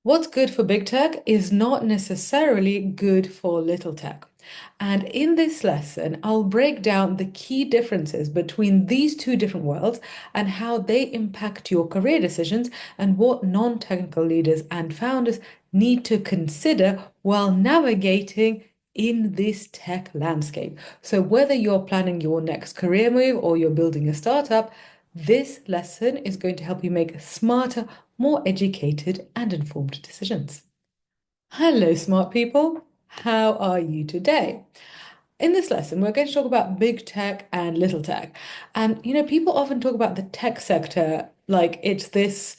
What's good for big tech is not necessarily good for little tech. And in this lesson, I'll break down the key differences between these two different worlds and how they impact your career decisions and what non-technical leaders and founders need to consider while navigating in this tech landscape. So whether you're planning your next career move or you're building a startup, this lesson is going to help you make smarter, more educated and informed decisions. Hello, smart people. How are you today? In this lesson, we're going to talk about big tech and little tech. And, people often talk about the tech sector like it's this,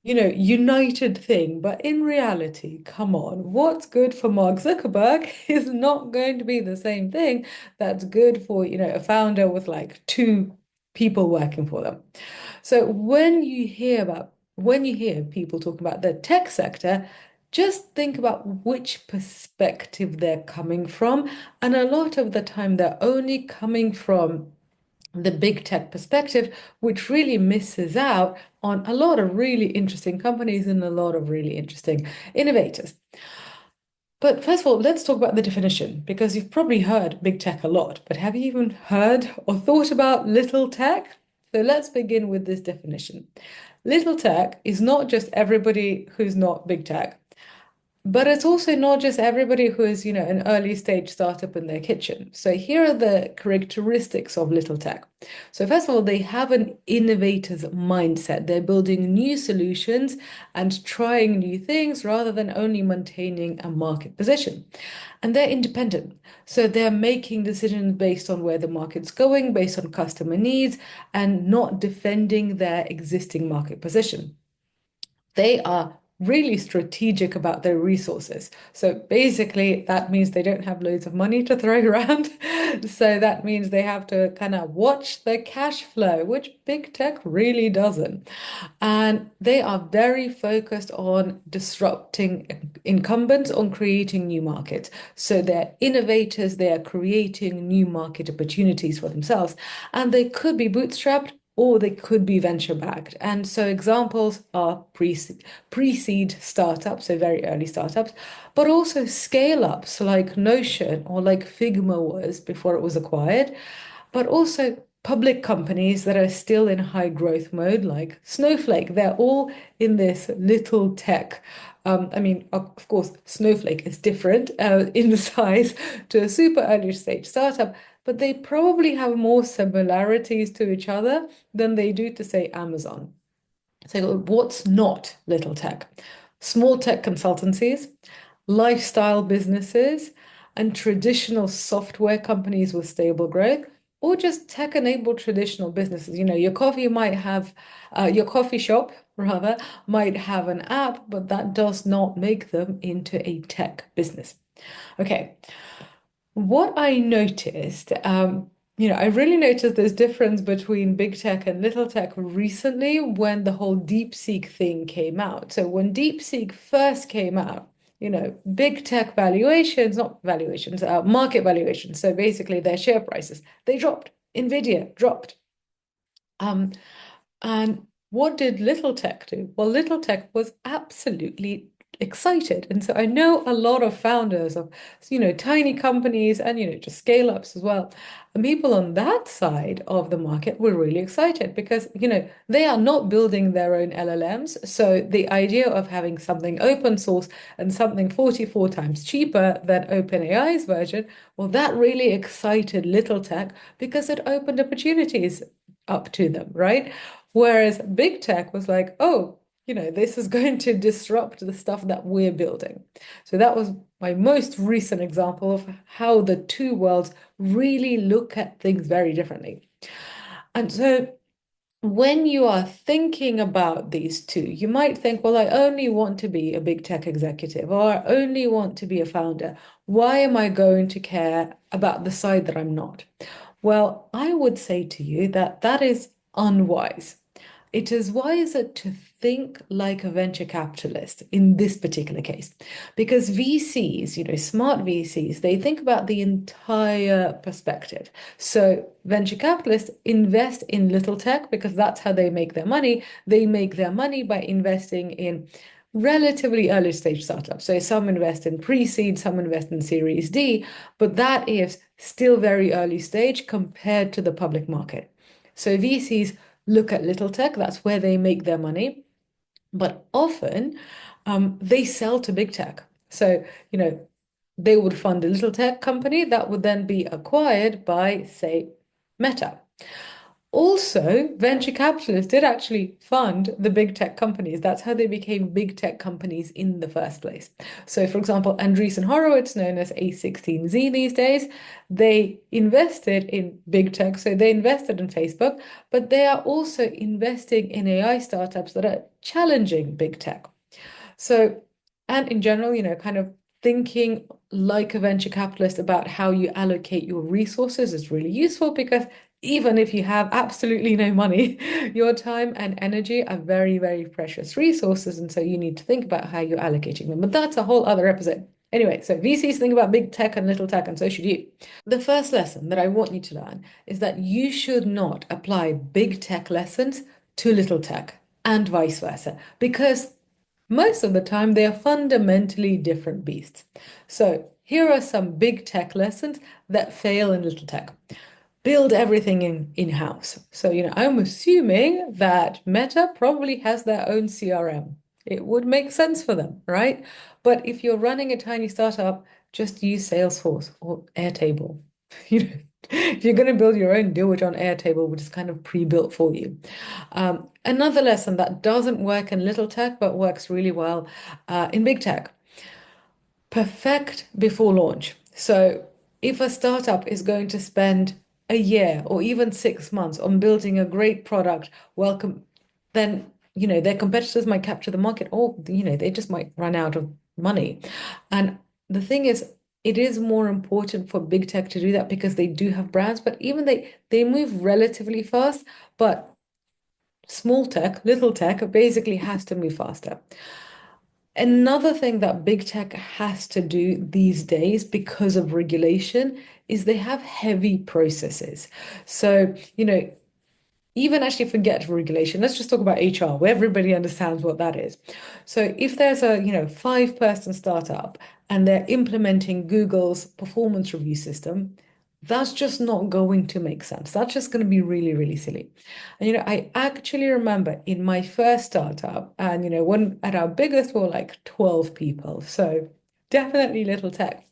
united thing. But in reality, come on, what's good for Mark Zuckerberg is not going to be the same thing that's good for, a founder with like two people working for them. So when you hear people talking about the tech sector, just think about which perspective they're coming from. And a lot of the time, they're only coming from the big tech perspective, which really misses out on a lot of really interesting companies and a lot of really interesting innovators. But first of all, let's talk about the definition, because you've probably heard big tech a lot, but have you even heard or thought about little tech? So let's begin with this definition. Little tech is not just everybody who's not big tech. But it's also not just everybody who is, an early stage startup in their kitchen. So here are the characteristics of little tech. So first of all, they have an innovator's mindset. They're building new solutions and trying new things rather than only maintaining a market position. And they're independent. So they're making decisions based on where the market's going, based on customer needs, and not defending their existing market position. They are really strategic about their resources. So basically, that means they don't have loads of money to throw around. So that means they have to kind of watch their cash flow, which big tech really doesn't. And they are very focused on disrupting incumbents, on creating new markets. So they're innovators, they are creating new market opportunities for themselves. And they could be bootstrapped or they could be venture backed. And so examples are pre-seed startups, so very early startups, but also scale ups like Notion or like Figma was before it was acquired, but also public companies that are still in high growth mode, like Snowflake. They're all in this little tech. I mean, of course, Snowflake is different in size to a super early stage startup, but they probably have more similarities to each other than they do to, say, Amazon. So, what's not little tech? Small tech consultancies, lifestyle businesses, and traditional software companies with stable growth, or just tech-enabled traditional businesses. Your coffee shop, rather, might have an app, but that does not make them into a tech business. Okay, what I noticed, I really noticed this difference between big tech and little tech recently when the whole DeepSeek thing came out. So when DeepSeek first came out, big tech valuations, not valuations, market valuations. So basically their share prices, they dropped. Nvidia dropped. Um, and what did little tech do? Well, little tech was absolutely excited. And so I know a lot of founders of, tiny companies and, just scale ups as well. And people on that side of the market were really excited because, they are not building their own LLMs. So the idea of having something open source and something 44 times cheaper than OpenAI's version, well, that really excited little tech because it opened opportunities up to them, right? Whereas big tech was like, oh, this is going to disrupt the stuff that we're building. So that was my most recent example of how the two worlds really look at things very differently. And so when you are thinking about these two, you might think, well, I only want to be a big tech executive or I only want to be a founder. Why am I going to care about the side that I'm not? Well, I would say to you that that is unwise. It is wiser to think like a venture capitalist in this particular case, because VCs, smart VCs, they think about the entire perspective. So venture capitalists invest in little tech because that's how they make their money. They make their money by investing in relatively early stage startups. So some invest in pre-seed, some invest in Series D, but that is still very early stage compared to the public market. So VCs look at little tech, that's where they make their money, but often they sell to big tech. So, they would fund a little tech company that would then be acquired by, say, Meta. Also, venture capitalists did actually fund the big tech companies. That's how they became big tech companies in the first place. So, for example, Andreessen Horowitz, known as A16Z these days, they invested in big tech. So they invested in Facebook, but they are also investing in AI startups that are challenging big tech. So, and in general, kind of thinking like a venture capitalist about how you allocate your resources is really useful because even if you have absolutely no money, your time and energy are very, very precious resources. And so you need to think about how you're allocating them. But that's a whole other episode. Anyway, so VCs think about big tech and little tech, and so should you. The first lesson that I want you to learn is that you should not apply big tech lessons to little tech and vice versa, because most of the time, they are fundamentally different beasts. So, here are some big tech lessons that fail in little tech. Build everything in-house. So, I'm assuming that Meta probably has their own CRM. It would make sense for them, right? But if you're running a tiny startup, just use Salesforce or Airtable. You know, if you're going to build your own, do it on Airtable, which is kind of pre-built for you. Another lesson that doesn't work in little tech but works really well in big tech: perfect before launch. So if a startup is going to spend a year or even 6 months on building a great product, welcome, then their competitors might capture the market, or they just might run out of money. And the thing is, it is more important for big tech to do that because they do have brands, but even they move relatively fast, but small tech, little tech basically has to move faster. Another thing that big tech has to do these days because of regulation is they have heavy processes. So, even actually forget regulation. Let's just talk about HR, where everybody understands what that is. So if there's a, 5-person startup and they're implementing Google's performance review system, that's just not going to make sense. That's just going to be really, really silly. And I actually remember in my first startup, and when at our biggest we were like 12 people. So definitely little tech.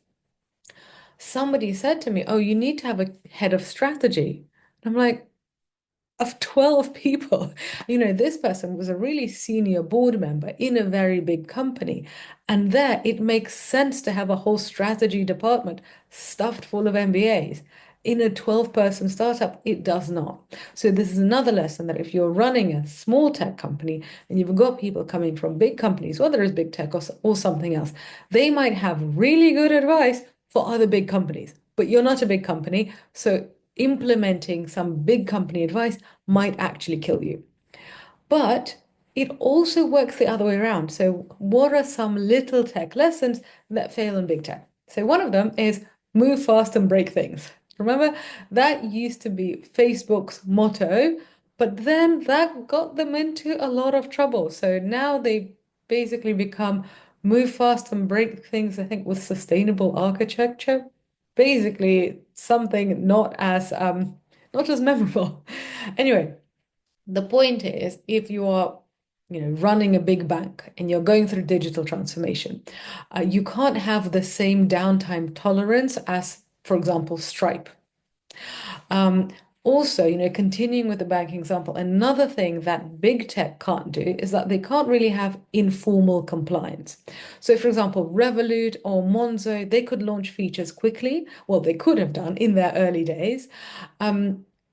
Somebody said to me, "Oh, you need to have a head of strategy." And I'm like, of 12 people. This person was a really senior board member in a very big company. And there, it makes sense to have a whole strategy department stuffed full of MBAs. In a 12-person startup, it does not. So, this is another lesson that if you're running a small tech company and you've got people coming from big companies, whether it's big tech or something else, they might have really good advice for other big companies. But you're not a big company. So, implementing some big company advice might actually kill you. But it also works the other way around. So, what are some little tech lessons that fail in big tech? So, one of them is move fast and break things. Remember, that used to be Facebook's motto, but then that got them into a lot of trouble. So now they basically become move fast and break things, I think, with sustainable architecture. Basically, something not as memorable. Anyway, the point is, if you are, running a big bank and you're going through digital transformation, you can't have the same downtime tolerance as, for example, Stripe. Um, Also, continuing with the banking example, another thing that big tech can't do is that they can't really have informal compliance. So, for example, Revolut or Monzo, they could launch features quickly. Well, they could have done in their early days.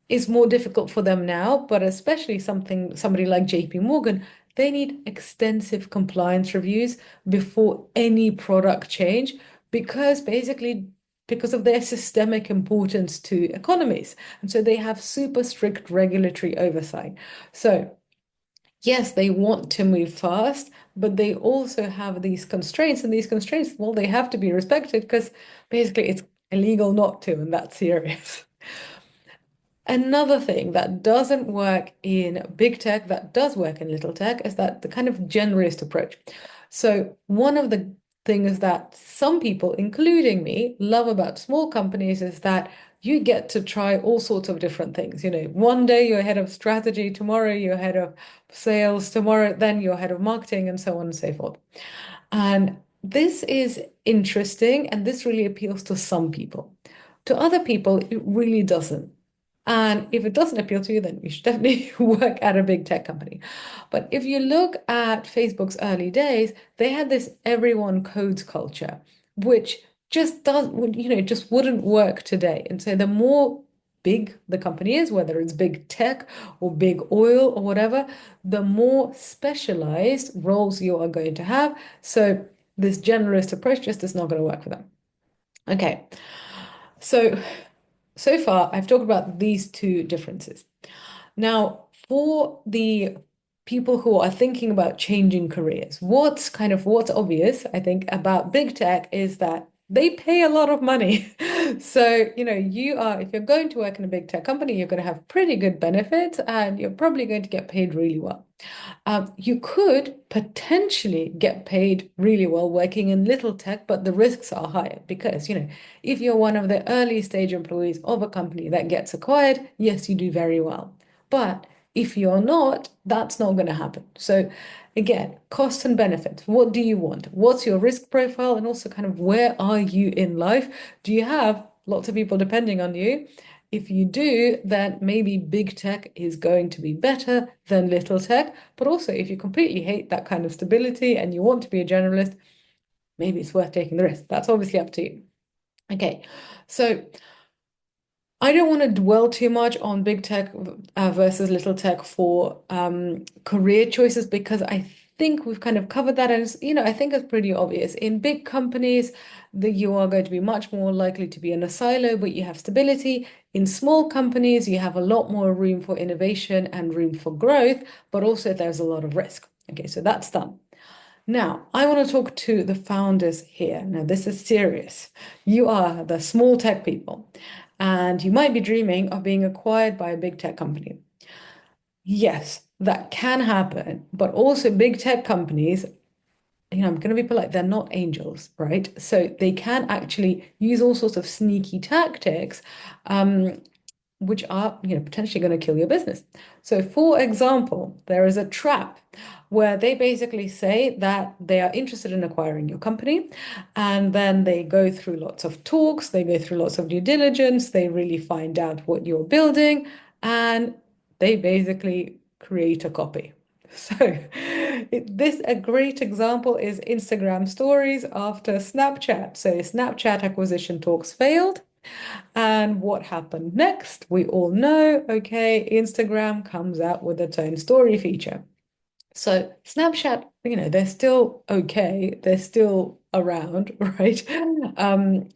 Is more difficult for them now, but especially somebody like JP Morgan, they need extensive compliance reviews before any product change because basically because of their systemic importance to economies. And so they have super strict regulatory oversight. So, yes, they want to move fast, but they also have these constraints. And these constraints, well, they have to be respected because basically it's illegal not to, and that's serious. Another thing that doesn't work in big tech, that does work in little tech, is that the kind of generalist approach. So one of the things that some people, including me, love about small companies is that you get to try all sorts of different things. One day you're head of strategy, tomorrow you're head of sales, tomorrow then you're head of marketing, and so on and so forth. And this is interesting, and this really appeals to some people. To other people, it really doesn't. And if it doesn't appeal to you, then you should definitely work at a big tech company. But if you look at Facebook's early days, they had this everyone codes culture, which just just wouldn't work today. And so the more big the company is, whether it's big tech or big oil or whatever, the more specialized roles you are going to have. So this generalist approach just is not going to work for them. Okay, so so far I've talked about these two differences. Now, for the people who are thinking about changing careers, what's obvious, I think, about big tech is that they pay a lot of money. So, if you're going to work in a big tech company, you're going to have pretty good benefits and you're probably going to get paid really well. You could potentially get paid really well working in little tech, but the risks are higher because, if you're one of the early stage employees of a company that gets acquired, yes, you do very well. But if you're not, that's not going to happen. So again, costs and benefits. What do you want? What's your risk profile? And also kind of where are you in life? Do you have lots of people depending on you? If you do, then maybe big tech is going to be better than little tech. But also, if you completely hate that kind of stability and you want to be a generalist, maybe it's worth taking the risk. That's obviously up to you. Okay, so I don't want to dwell too much on big tech versus little tech for career choices because I think we've kind of covered that. And I think it's pretty obvious. In big companies, that you are going to be much more likely to be in a silo, but you have stability. In small companies, you have a lot more room for innovation and room for growth, but also there's a lot of risk. Okay, so that's done. Now, I want to talk to the founders here. Now, this is serious. You are the small tech people, and you might be dreaming of being acquired by a big tech company. Yes, that can happen, but also big tech companies, I'm going to be polite, they're not angels, right? So they can actually use all sorts of sneaky tactics, which are, potentially going to kill your business. So, for example, there is a trap where they basically say that they are interested in acquiring your company, and then they go through lots of talks, they go through lots of due diligence, they really find out what you're building, and they basically create a copy. So, a great example is Instagram stories after Snapchat. So, Snapchat acquisition talks failed. And what happened next? We all know, okay, Instagram comes out with its own story feature. So Snapchat, they're still okay, they're still around, right? Um,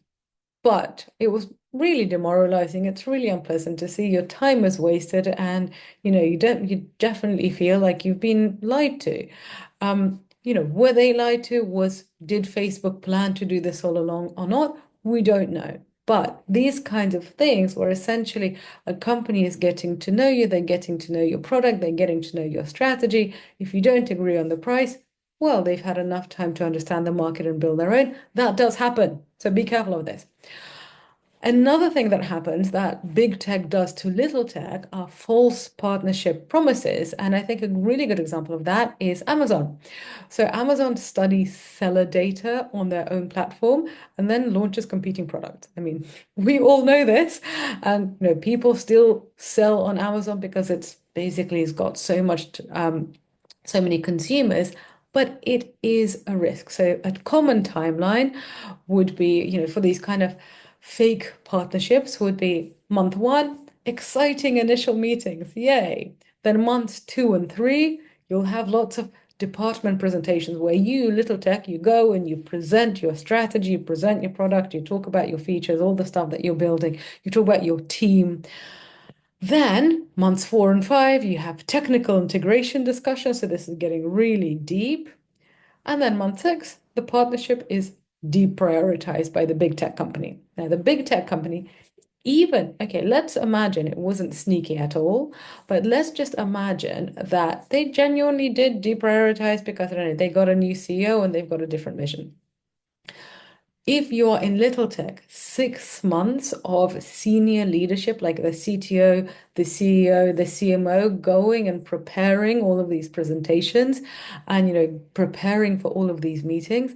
but it was really demoralizing. It's really unpleasant to see your time is wasted and you definitely feel like you've been lied to. Were they lied to? Did Facebook plan to do this all along or not? We don't know. But these kinds of things where essentially a company is getting to know you, they're getting to know your product, they're getting to know your strategy. If you don't agree on the price, well, they've had enough time to understand the market and build their own. That does happen. So be careful of this. Another thing that happens that big tech does to little tech are false partnership promises. And I think a really good example of that is Amazon. So Amazon studies seller data on their own platform and then launches competing products. I mean, we all know this. And people still sell on Amazon because it's got so many consumers, but it is a risk. So a common timeline would be, for these kind of fake partnerships would be month one, exciting initial meetings, yay. Then months two and three, you'll have lots of department presentations where you, little tech, you go and you present your strategy, you present your product, you talk about your features, all the stuff that you're building, you talk about your team. Then months four and five, you have technical integration discussions. So this is getting really deep. And then month six, the partnership is deprioritized by the big tech company. Now, the big tech company Even, okay, let's imagine it wasn't sneaky at all, but let's just imagine that they genuinely did deprioritize because, I don't know, they got a new CEO and they've got a different mission. If you are in little tech, 6 months of senior leadership, like the CTO, the CEO, the CMO, going and preparing all of these presentations and, preparing for all of these meetings,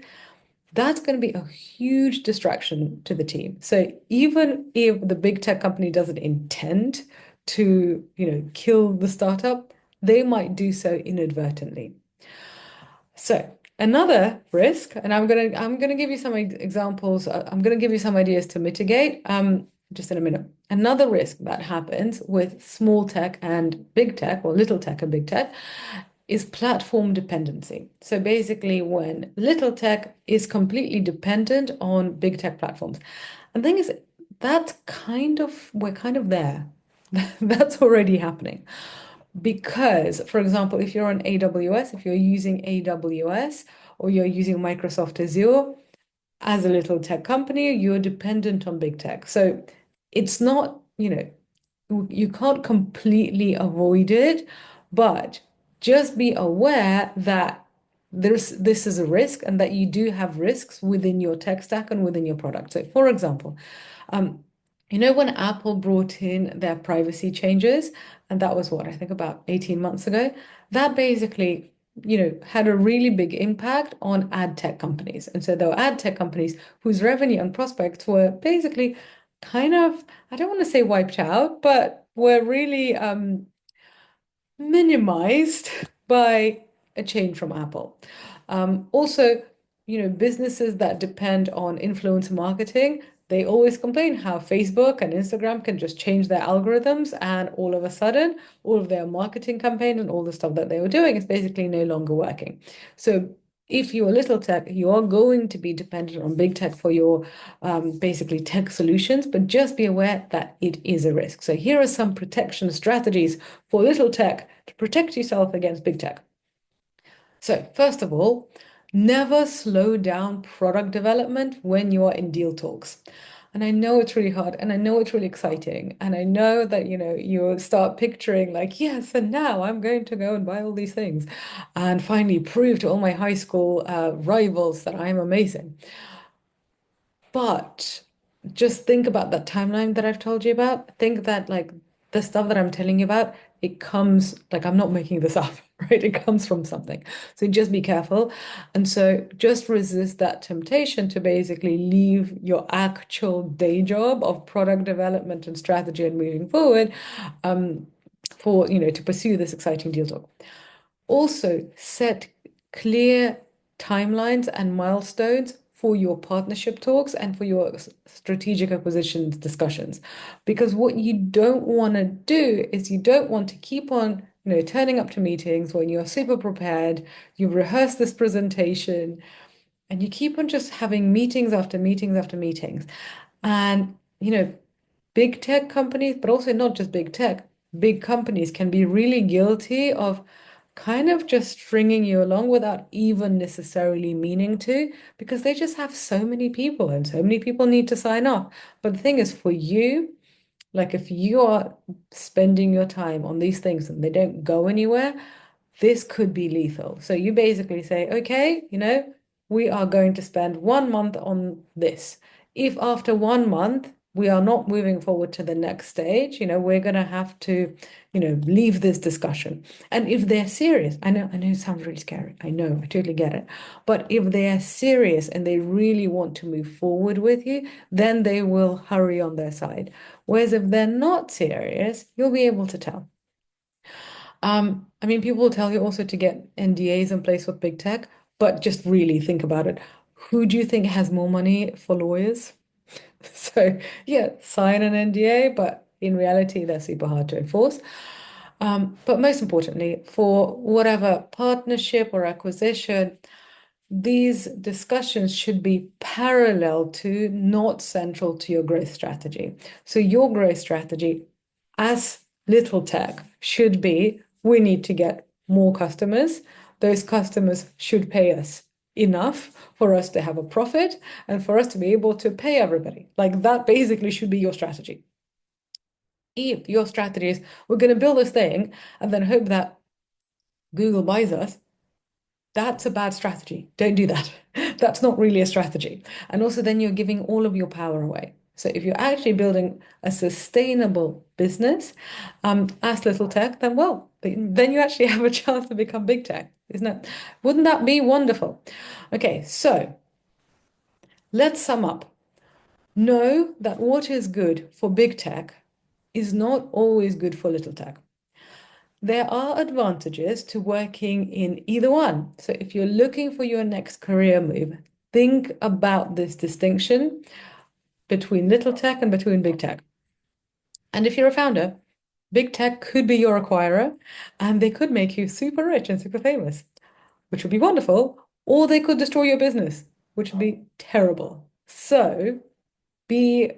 that's going to be a huge distraction to the team. So even if the big tech company doesn't intend to, kill the startup, they might do so inadvertently. So another risk, and I'm gonna give you some examples. I'm gonna give you some ideas to mitigate. Just in a minute. Another risk that happens with small tech and big tech, or little tech and big tech, is platform dependency. So basically, when little tech is completely dependent on big tech platforms. And the thing is, we're kind of there. That's already happening. Because, for example, if you're on AWS, if you're using AWS or you're using Microsoft Azure, as a little tech company, you're dependent on big tech. So it's not, you can't completely avoid it, but just be aware that this is a risk and that you do have risks within your tech stack and within your product. So, for example, um, when Apple brought in their privacy changes, and that was what I think about 18 months ago, that basically, had a really big impact on ad tech companies. And so there were ad tech companies whose revenue and prospects were basically kind of, I don't want to say wiped out, but were really minimized by a change from Apple. Also, businesses that depend on influencer marketing, they always complain how Facebook and Instagram can just change their algorithms, and all of a sudden, all of their marketing campaigns and all the stuff that they were doing is basically no longer working. So if you're little tech, you are going to be dependent on big tech for your basically tech solutions, but just be aware that it is a risk. So here are some protection strategies for little tech to protect yourself against big tech. So first of all, never slow down product development when you are in deal talks. And I know it's really hard and I know it's really exciting. And I know that, you start picturing like, yes, and now I'm going to go and buy all these things and finally prove to all my high school rivals that I'm amazing. But just think about that timeline that I've told you about. Think that like the stuff that I'm telling you about, it comes like I'm not making this up, right? It comes from something. So just be careful. And so just resist that temptation to basically leave your actual day job of product development and strategy and moving forward um, for, to pursue this exciting deal talk. Also, set clear timelines and milestones for your partnership talks and for your strategic acquisitions discussions. Because what you don't want to do is you don't want to keep on, turning up to meetings when you're super prepared, you've rehearsed this presentation, and you keep on just having meetings after meetings after meetings. And, big tech companies, but also not just big tech, big companies can be really guilty of kind of just stringing you along without even necessarily meaning to, because they just have so many people and so many people need to sign off. But the thing is, for you, like if you are spending your time on these things and they don't go anywhere, this could be lethal. So you basically say, okay, we are going to spend 1 month on this. If after 1 month we are not moving forward to the next stage, we're going to have to, leave this discussion. And if they're serious, I know it sounds really scary. I know, I totally get it. But if they are serious and they really want to move forward with you, then they will hurry on their side. Whereas if they're not serious, you'll be able to tell. I mean, people will tell you also to get NDAs in place with big tech, but just really think about it. Who do you think has more money for lawyers? So, yeah, sign an NDA, but in reality, they're super hard to enforce. But most importantly, for whatever partnership or acquisition, these discussions should be parallel to, not central to your growth strategy. So your growth strategy as little tech should be, we need to get more customers. Those customers should pay us enough for us to have a profit and for us to be able to pay everybody. Like that basically should be your strategy. If your strategy is we're going to build this thing and then hope that Google buys us, that's a bad strategy. Don't do that. That's not really a strategy. And also, then you're giving all of your power away. So, if you're actually building a sustainable business as little tech, then well, then you actually have a chance to become big tech, isn't it? Wouldn't that be wonderful? Okay, so let's sum up. Know that what is good for big tech is not always good for little tech. There are advantages to working in either one. So if you're looking for your next career move, think about this distinction between little tech and between big tech. And if you're a founder, big tech could be your acquirer and they could make you super rich and super famous, which would be wonderful, or they could destroy your business, which would be terrible. So be,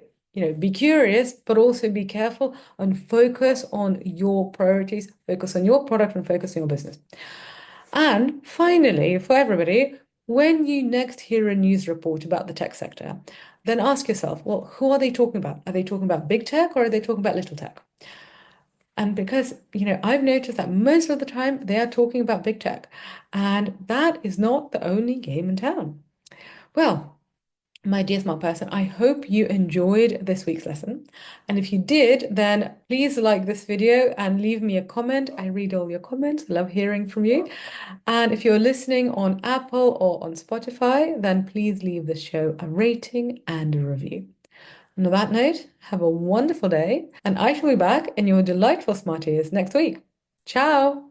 be curious, but also be careful and focus on your priorities, focus on your product and focus on your business. And finally, for everybody, when you next hear a news report about the tech sector, then ask yourself, well, who are they talking about? Are they talking about big tech or are they talking about little tech? And because, I've noticed that most of the time they are talking about big tech, and that is not the only game in town. Well, my dear smart person, I hope you enjoyed this week's lesson. And if you did, then please like this video and leave me a comment. I read all your comments. I love hearing from you. And if you're listening on Apple or on Spotify, then please leave the show a rating and a review. And on that note, have a wonderful day, and I shall be back in your delightful smart ears next week. Ciao!